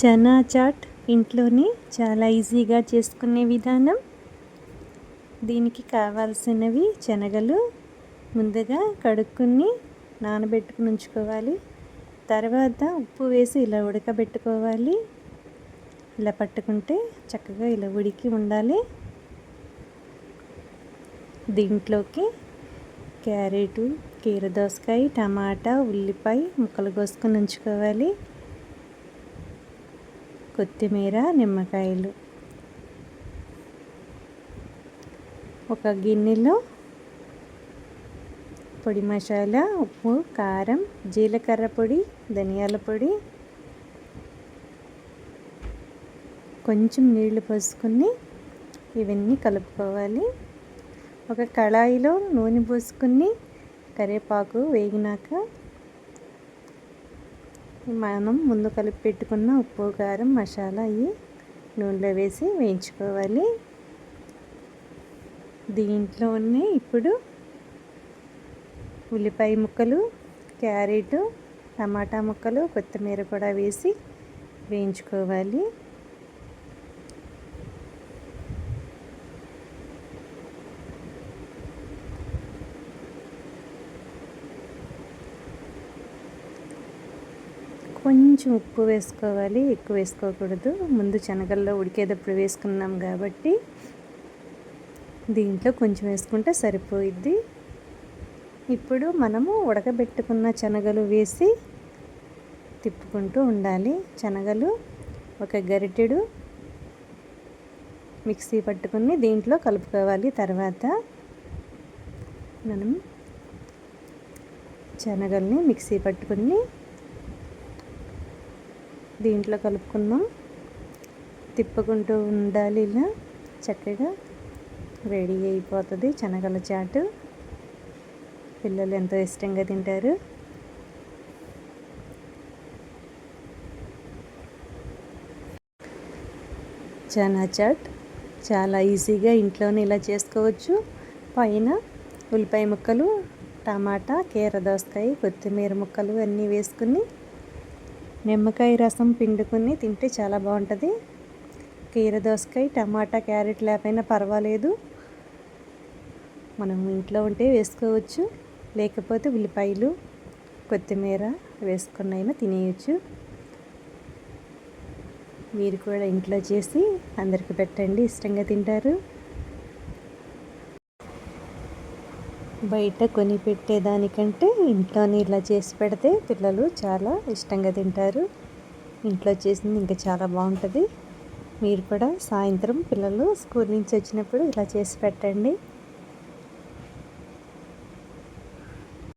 Chana chat ఇంట్లోనే చాలా ఈజీగా చేసుకునే విధానం. దీనికి కావాల్సినవి శనగలు ముందుగా కడుక్కుని నానబెట్టుకుని ఉంచుకోవాలి. తర్వాత ఉప్పు వేసి ఇలా ఉడకబెట్టుకోవాలి. ఇలా పట్టుకుంటే చక్కగా ఇలా ఉడికి ఉండాలి. దీంట్లోకి క్యారెటు, కీరదోసకాయ, టమాటా, ఉల్లిపాయ ముక్కలు కోసుకొని ఉంచుకోవాలి. కొత్తిమీర, నిమ్మకాయలు. ఒక గిన్నెలో పొడి మసాలా, ఉప్పు, కారం, జీలకర్ర పొడి, ధనియాల పొడి, కొంచెం నీళ్లు పోసుకొని ఇవన్నీ కలుపుకోవాలి. ఒక కళాయిలో నూనె పోసుకొని కరివేపాకు వేగినాక మనం ముందు కలిపి పెట్టుకున్న ఉప్పు, కారం, మసాలా అవి నూనెలో వేసి వేయించుకోవాలి. దీంట్లోనే ఇప్పుడు ఉల్లిపాయ ముక్కలు, క్యారెట్, టమాటా ముక్కలు, కొత్తిమీర కూడా వేసి వేయించుకోవాలి. కొంచెం ఉప్పు వేసుకోవాలి, ఎక్కువ వేసుకోకూడదు. ముందు శనగల్లో ఉడికేటప్పుడు వేసుకున్నాం కాబట్టి దీంట్లో కొంచెం వేసుకుంటే సరిపోయిద్ది. ఇప్పుడు మనము ఉడకబెట్టుకున్న శనగలు వేసి తిప్పుకుంటూ ఉండాలి. శనగలు ఒక గరిటెడు మిక్సీ పట్టుకుని దీంట్లో కలుపుకోవాలి. తర్వాత మనం శనగల్ని మిక్సీ పట్టుకుని దీంట్లో కలుపుకుందాం. తిప్పుకుంటూ ఉండాలి. ఇలా చక్కగా రెడీ అయిపోతుంది శనగల చాటు. పిల్లలు ఎంతో ఇష్టంగా తింటారు. చనా చాట్ చాలా ఈజీగా ఇంట్లోనే ఇలా చేసుకోవచ్చు. పైన ఉల్లిపాయ ముక్కలు, టమాటా, కీరదోసకాయ, కొత్తిమీర ముక్కలు అన్నీ వేసుకుని నిమ్మకాయ రసం పిండుకొని తింటే చాలా బాగుంటుంది. కీరదోసకాయ, టమాటా, క్యారెట్ లేకపోయినా పర్వాలేదు, మనం ఇంట్లో ఉంటే వేసుకోవచ్చు. లేకపోతే ఉల్లిపాయలు, కొత్తిమీర వేసుకున్నైనా తినేయచ్చు. మీరు కూడా ఇంట్లో చేసి అందరికి పెట్టండి, ఇష్టంగా తింటారు. బయట కొని పెట్టేదానికంటే ఇంట్లోనే ఇలా చేసి పెడితే పిల్లలు చాలా ఇష్టంగా తింటారు. ఇంట్లో చేసింది ఇంకా చాలా బాగుంటుంది. మీరు కూడా సాయంత్రం పిల్లలు స్కూల్ నుంచి వచ్చినప్పుడు ఇలా చేసి పెట్టండి.